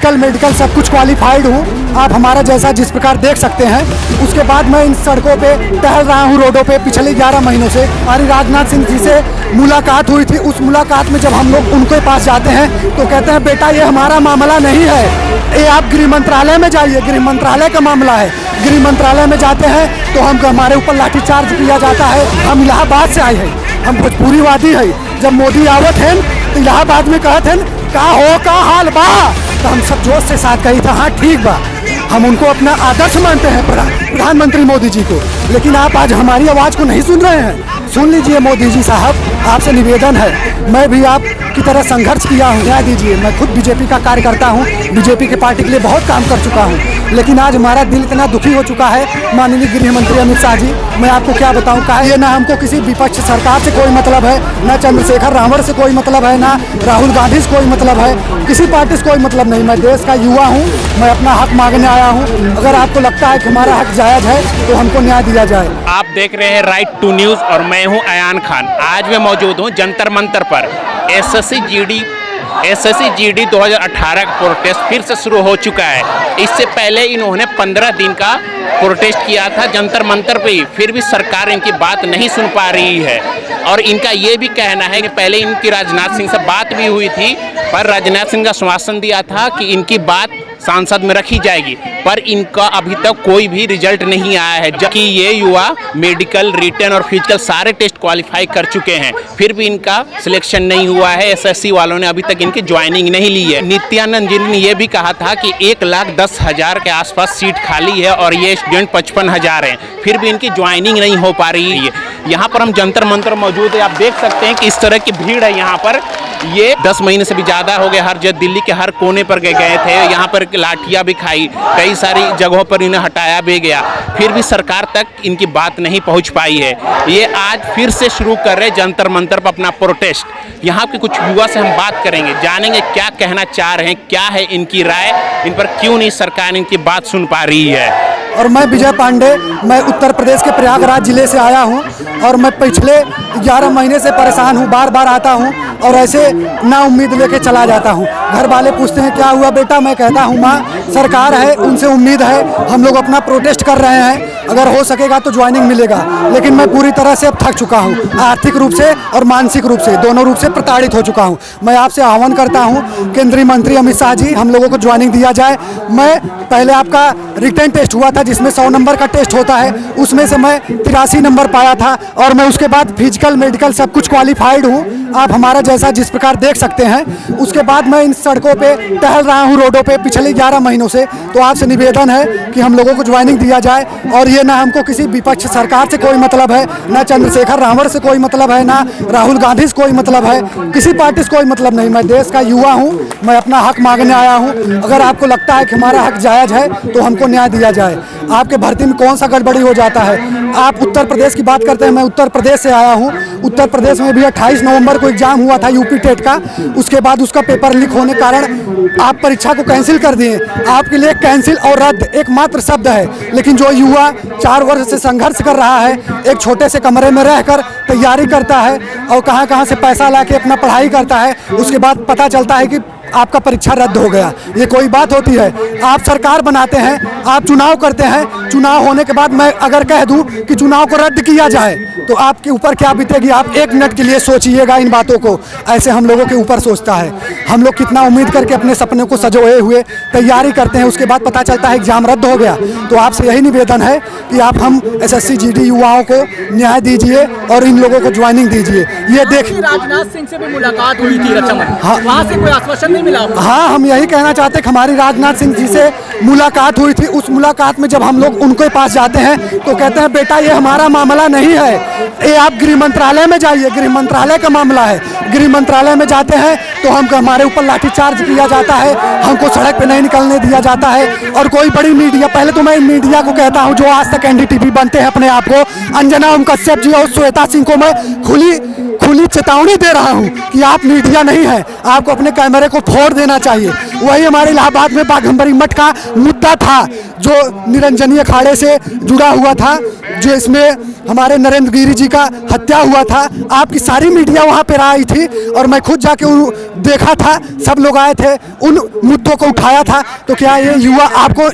Physical medical सब कुछ qualified हूँ। आप हमारा जैसा जिस प्रकार देख सकते हैं। उसके बाद मैं इन सड़कों पे टहल रहा हूँ, रोडों पे पिछले 11 महीनों से। हमारी राजनाथ सिंह जी से मुलाकात हुई थी। उस मुलाकात में जब हम लोग उनके पास जाते हैं तो कहते हैं बेटा ये हमारा मामला नहीं है, ये आप गृह मंत्रालय में जाइए, गृह मंत्रालय का मामला है। गृह मंत्रालय में जाते हैं तो हमको हमारे ऊपर लाठीचार्ज किया जाता है। हम इलाहाबाद से आए हैं, हम भोजपुरीवादी है। जब मोदी आवत हैं तो इलाहाबाद में कहते हैं का हाल बा, तो हम सब जोश से साथ कही था हाँ ठीक बा। हम उनको अपना आदर्श मानते हैं प्रधानमंत्री मोदी जी को। लेकिन आप आज हमारी आवाज़ को नहीं सुन रहे हैं। सुन लीजिए मोदी जी साहब, आपसे निवेदन है, मैं भी आप की तरह संघर्ष किया हूँ, न्याय दीजिए। मैं खुद बीजेपी का कार्यकर्ता हूँ, बीजेपी के पार्टी के लिए बहुत काम कर चुका हूँ। लेकिन आज हमारा दिल इतना दुखी हो चुका है। माननीय गृह मंत्री अमित शाह जी, मैं आपको क्या बताऊँ, कहा ये ना हमको किसी विपक्ष सरकार से कोई मतलब है, ना चंद्रशेखर रावण से कोई मतलब है, ना राहुल गांधी से कोई मतलब है, किसी पार्टी से कोई मतलब नहीं। मैं देश का युवा हूँ, मैं अपना हक मांगने आया हूँ। अगर आपको लगता है कि हमारा हक जायज़ है तो हमको न्याय दिया जाए। आप देख रहे हैं राइट टू न्यूज़ और मैं हूं अयान खान। आज मैं मौजूद हूं जंतर मंतर पर। एसएससी जीडी 2018 का प्रोटेस्ट फिर से शुरू हो चुका है। इससे पहले इन्होंने 15 दिन का प्रोटेस्ट किया था जंतर मंतर पे ही, फिर भी सरकार इनकी बात नहीं सुन पा रही है। और इनका ये भी कहना है कि पहले इनकी राजनाथ सिंह से बात भी हुई थी, पर राजनाथ सिंह का आश्वासन दिया था कि इनकी बात सांसद में रखी जाएगी, पर इनका अभी तक कोई भी रिजल्ट नहीं आया है। जबकि ये युवा मेडिकल, रिटन और फिजिकल सारे टेस्ट क्वालिफाई कर चुके हैं, फिर भी इनका सिलेक्शन नहीं हुआ है। एसएससी वालों ने अभी तक इनकी ज्वाइनिंग नहीं ली है। नित्यानंद जी ने ये भी कहा था कि 1,10,000 के आसपास सीट खाली है और ये स्टूडेंट 55,000 हैं, फिर भी इनकी ज्वाइनिंग नहीं हो पा रही है। यहाँ पर हम जंतर मंतर मौजूद है, आप देख सकते हैं कि इस तरह की भीड़ है यहाँ पर। ये 10 महीने से भी ज़्यादा हो गए, हर जगह दिल्ली के हर कोने पर गए थे। यहाँ पर लाठियाँ भी खाई, कई सारी जगहों पर इन्हें हटाया भी गया, फिर भी सरकार तक इनकी बात नहीं पहुँच पाई है। ये आज फिर से शुरू कर रहे जंतर मंतर पर अपना प्रोटेस्ट। यहाँ के कुछ युवा से हम बात करेंगे, जानेंगे क्या कहना चाह रहे हैं, क्या है इनकी राय, इन पर क्यों नहीं सरकार इनकी बात सुन पा रही है। और मैं विजय पांडे, मैं उत्तर प्रदेश के प्रयागराज जिले से आया हूं और मैं पिछले 11 महीने से परेशान हूं। बार बार आता हूं और ऐसे ना उम्मीद लेके चला जाता हूं। घर वाले पूछते हैं क्या हुआ बेटा, मैं कहता हूं माँ सरकार है, उनसे उम्मीद है, हम लोग अपना प्रोटेस्ट कर रहे हैं, अगर हो सकेगा तो ज्वाइनिंग मिलेगा। लेकिन मैं पूरी तरह से अब थक चुका हूं, आर्थिक रूप से और मानसिक रूप से, दोनों रूप से प्रताड़ित हो चुका हूं। मैं आपसे आह्वान करता हूं केंद्रीय मंत्री अमित शाह जी, हम लोगों को ज्वाइनिंग दिया जाए। मैं पहले आपका रिटन टेस्ट हुआ था जिसमें 100 नंबर का टेस्ट होता है, उसमें से मैं 83 नंबर पाया था और मैं उसके बाद फिजिकल मेडिकल सब कुछ क्वालिफाइड हूँ। आप हमारा जैसा जिस प्रकार देख सकते हैं। उसके बाद मैं इन सड़कों पे टहल रहा हूँ, रोडों पे पिछले 11 महीनों से। तो आपसे निवेदन है कि हम लोगों को ज्वाइनिंग दिया जाए और ये ना हमको किसी विपक्ष सरकार से कोई मतलब है, ना चंद्रशेखर रावण से कोई मतलब है, ना राहुल गांधी से कोई मतलब है, किसी पार्टी से कोई मतलब नहीं। मैं देश का युवा हूँ, मैं अपना हक मांगने आया हूँ। अगर आपको लगता है कि हमारा हक जायज़ है तो हमको न्याय दिया जाए। आपके भर्ती में कौन सा गड़बड़ी हो जाता है। आप उत्तर प्रदेश की बात करते हैं, मैं उत्तर प्रदेश से आया हूँ। उत्तर प्रदेश में भी 28 नवंबर को एग्जाम हुआ था यूपी टेट का, उसके बाद उसका पेपर लीक होने कारण आप परीक्षा को कैंसिल कर दिए। आपके लिए कैंसिल और रद्द एकमात्र शब्द है। लेकिन जो युवा 4 वर्ष से संघर्ष कर रहा है, एक छोटे से कमरे में रहकर तैयारी करता है और कहाँ से पैसा लाके अपना पढ़ाई करता है, उसके बाद पता चलता है कि आपका परीक्षा रद्द हो गया। ये कोई बात होती है। आप सरकार बनाते हैं, आप चुनाव करते हैं, चुनाव होने के बाद मैं अगर कह दूं कि चुनाव को रद्द किया जाए तो आपके ऊपर क्या बीतेगी। आप 1 मिनट के लिए सोचिएगा इन बातों को। ऐसे हम लोगों के ऊपर सोचता है। हम लोग कितना उम्मीद करके अपने सपने को सजोए हुए तैयारी करते हैं, उसके बाद पता चलता है एग्जाम रद्द हो गया। तो आपसे यही निवेदन है कि आप हम एसएससी जीडी युवाओं को न्याय दीजिए और इन लोगों को ज्वाइनिंग दीजिए। ये देख, राजनाथ सिंह से भी मुलाकात हुई थी रक्षा मंत्री, हाँ, वहाँ से कोई आश्वासन नहीं मिला। हाँ, हम यही कहना चाहते हैं कि हमारी राजनाथ सिंह जी से मुलाकात हुई थी। उस मुलाकात में जब हम लोग उनके पास जाते हैं तो कहते हैं बेटा ये हमारा मामला नहीं है, ये आप गृह मंत्रालय में जाइए, गृह मंत्रालय का मामला है। गृह मंत्रालय में जाते हैं तो हमको हमारे ऊपर लाठीचार्ज किया जाता है, हमको सड़क पे नहीं निकलने दिया जाता है। और कोई बड़ी मीडिया, पहले तो मैं मीडिया को कहता हूँ जो आज तक एनडीटीवी बनते हैं अपने आप को, अंजना ओम कश्यप जी और श्वेता सिंह को मैं खुली चेतावनी दे रहा हूं कि आप मीडिया नहीं है, आपको अपने कैमरे को फोड़ देना चाहिए। वही हमारे इलाहाबाद में बाघंबरी मठ का मुद्दा था जो निरंजनी अखाड़े से जुड़ा हुआ था, जो इसमें हमारे नरेंद्र गिरी जी का हत्या हुआ था। आपकी सारी मीडिया वहाँ पर आई थी और मैं खुद जाके देखा था, सब लोग आए थे, उन मुद्दों को उठाया था। तो क्या ये युवा आपको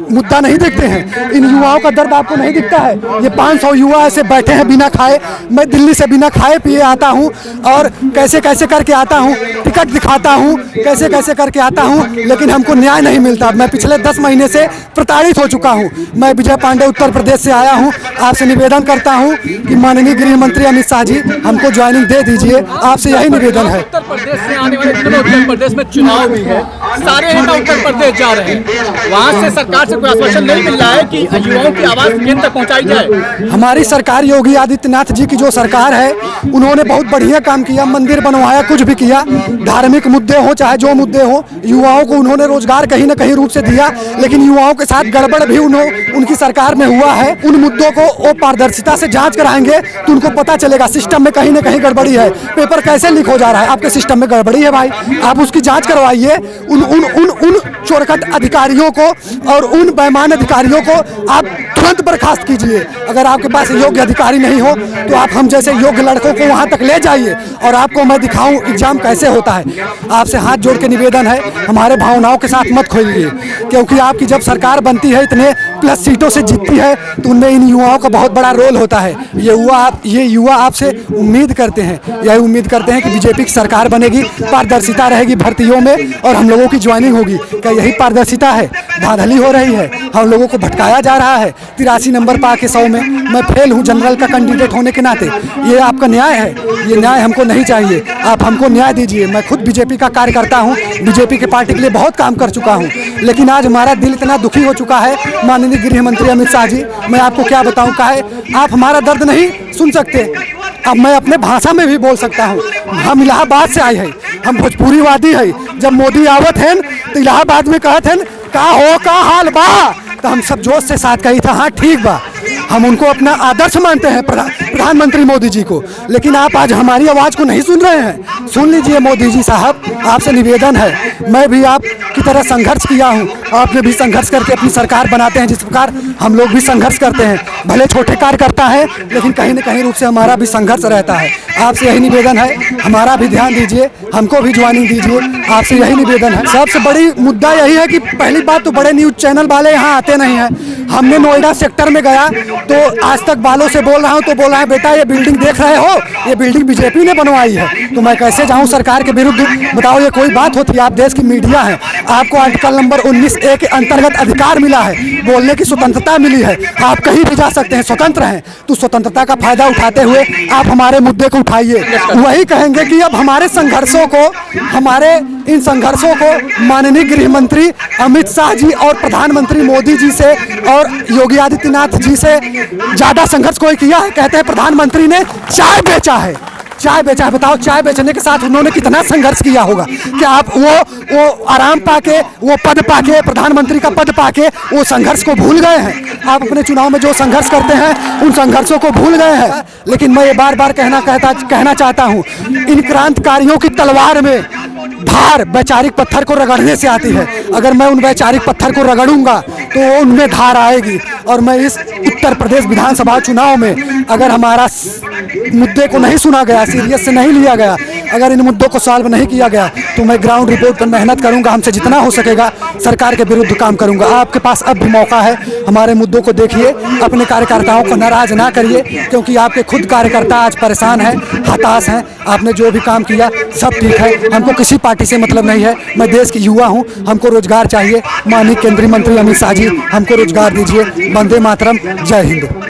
मुद्दा नहीं देखते हैं? इन युवाओं का दर्द आपको नहीं दिखता है? ये 500 युवा ऐसे बैठे हैं बिना खाए। मैं दिल्ली से बिना खाए पिए आता हूँ और कैसे कैसे करके आता हूँ, टिकट दिखाता हूँ, कैसे कैसे करके आता हूँ, लेकिन हमको न्याय नहीं मिलता। मैं पिछले 10 महीने से प्रताड़ित हो चुका हूँ। मैं विजय पांडे उत्तर प्रदेश से आया हूँ। आपसे निवेदन करता हूँ कि माननीय गृह मंत्री अमित शाह जी हमको ज्वाइनिंग दे दीजिए, आपसे यही निवेदन है। उत्तर प्रदेश से आने वाले दिनों में उत्तर प्रदेश में चुनाव भी है, सारे नेता उत्तर प्रदेश जा रहे हैं, वहाँ से सरकार से कोई आश्वासन नहीं मिल रहा है कि युवाओं की आवाज केंद्र तक पहुँचाई जाए। हमारी सरकार योगी आदित्यनाथ जी की जो सरकार है, उन्होंने बहुत बढ़िया काम किया, मंदिर बनवाया, कुछ भी किया, धार्मिक मुद्दे हो चाहे जो मुद्दे हो, युवाओं को उन्होंने रोजगार कहीं न कहीं रूप से दिया। लेकिन युवाओं के साथ गड़बड़ भी उनकी सरकार में हुआ है। उन मुद्दों को वो पारदर्शिता से जांच कराएंगे तो उनको पता चलेगा सिस्टम में कहीं न कहीं गड़बड़ी है। पेपर कैसे लीक हो जा रहा है? आपके सिस्टम में गड़बड़ी है भाई, आप उसकी जांच करवाइए। उन चोरकट अधिकारियों को और उन बेईमान अधिकारियों को आप तुरंत बर्खास्त कीजिए। अगर आपके पास योग्य अधिकारी नहीं हो तो आप हम जैसे योग्य लड़कों को वहां तक ले जाइए और आपको मैं दिखाऊं एग्जाम कैसे होता है। आपसे हाथ जोड़ के निवेदन है, हमारे भावनाओं के साथ मत खोलिए, क्योंकि आपकी जब सरकार बनती है, इतने प्लस सीटों से जीतती है, तो उनमें इन युवाओं का बहुत बड़ा रोल होता है। ये युवा आपसे उम्मीद करते हैं, यही उम्मीद करते हैं कि बीजेपी की सरकार बनेगी, पारदर्शिता रहेगी भर्तियों में और हम लोगों की ज्वाइनिंग होगी। क्या यही पारदर्शिता है? धांधली हो रही है, हम लोगों को भटकाया जा रहा है। 83 नंबर पा के 100 में मैं फेल हूँ जनरल का कैंडिडेट होने के नाते। ये आपका न्याय है? ये न्याय हमको नहीं चाहिए, आप हमको न्याय दीजिए। मैं खुद बीजेपी का कार्यकर्ता हूँ, बीजेपी के पार्टी के लिए बहुत काम कर चुका हूँ, लेकिन आज हमारा दिल इतना दुखी हो चुका है। माननीय गृह मंत्री अमित शाह जी, मैं आपको क्या बताऊँ, काहे आप हमारा दर्द नहीं सुन सकते? अब मैं अपने भाषा में भी बोल सकता हूँ। हम इलाहाबाद से आए हैं, हम भोजपुरीवादी है। जब मोदी आवत हैं तो इलाहाबाद में कहत हैं का हो का हाल बा, तो हम सब जोश से साथ कही था हाँ ठीक बा। हम उनको अपना आदर्श मानते हैं, प्रधानमंत्री मोदी जी को। लेकिन आप आज हमारी आवाज़ को नहीं सुन रहे हैं। सुन लीजिए मोदी जी साहब, आपसे निवेदन है, मैं भी आपकी तरह संघर्ष किया हूँ, आपने भी संघर्ष करके अपनी सरकार बनाते हैं जिस प्रकार हम लोग भी संघर्ष करते हैं। भले छोटे कार्यकर्ता हैं, लेकिन कहीं न कहीं रूप से हमारा भी संघर्ष रहता है। आपसे यही निवेदन है, हमारा भी ध्यान दीजिए, हमको भी ज्वाइनिंग दीजिए, आपसे यही निवेदन है। सबसे बड़ी मुद्दा यही है कि पहली बात तो बड़े न्यूज़ चैनल वाले यहाँ आते नहीं हैं। हमने नोएडा सेक्टर में गया तो आज तक वालों से बोल रहा हूँ तो बोल रहा है बेटा ये बिल्डिंग देख रहे हो, ये बिल्डिंग बीजेपी ने बनवाई है। तो मैं कैसे जाऊँ सरकार के विरुद्ध? बताओ, ये कोई बात होती है? आप देश की मीडिया है, आपको आर्टिकल नंबर 19A के अंतर्गत अधिकार मिला है, बोलने की स्वतंत्रता मिली है, आप कहीं भी जा सकते हैं, स्वतंत्र हैं। तो स्वतंत्रता का फायदा उठाते हुए आप हमारे मुद्दे को उठाइए। वही कहेंगे कि अब हमारे संघर्षों को, हमारे इन संघर्षों को माननीय गृह मंत्री अमित शाह जी और प्रधानमंत्री मोदी जी से और योगी आदित्यनाथ जी से ज़्यादा संघर्ष कोई किया है? कहते हैं प्रधानमंत्री ने चाय बेचा है, चाय बेचा है। बताओ, चाय बेचने के साथ उन्होंने कितना संघर्ष किया होगा? क्या आप वो आराम पाके, वो पद पाके, प्रधानमंत्री का पद पाके वो संघर्ष को भूल गए हैं? आप अपने चुनाव में जो संघर्ष करते हैं उन संघर्षों को भूल गए हैं। लेकिन मैं ये बार बार कहना चाहता हूँ, इन क्रांतिकारियों की तलवार में धार वैचारिक पत्थर को रगड़ने से आती है। अगर मैं उन वैचारिक पत्थर को रगड़ूंगा तो उनमें धार आएगी। और मैं इस उत्तर प्रदेश विधानसभा चुनाव में अगर हमारा मुद्दे को नहीं सुना गया, सीरियस से नहीं लिया गया, अगर इन मुद्दों को सॉल्व नहीं किया गया, तो मैं ग्राउंड रिपोर्ट पर मेहनत करूंगा, हमसे जितना हो सकेगा सरकार के विरुद्ध काम करूंगा। आपके पास अब भी मौका है, हमारे मुद्दों को देखिए, अपने कार्यकर्ताओं को नाराज ना करिए, क्योंकि आपके खुद कार्यकर्ता आज परेशान हैं, हताश हैं। आपने जो भी काम किया सब ठीक है, हमको किसी पार्टी से मतलब नहीं है। मैं देश की युवा हूँ, हमको रोजगार चाहिए। माननीय केंद्रीय मंत्री अमित शाह जी, हमको रोजगार दीजिए। वंदे मातरम, जय हिंद।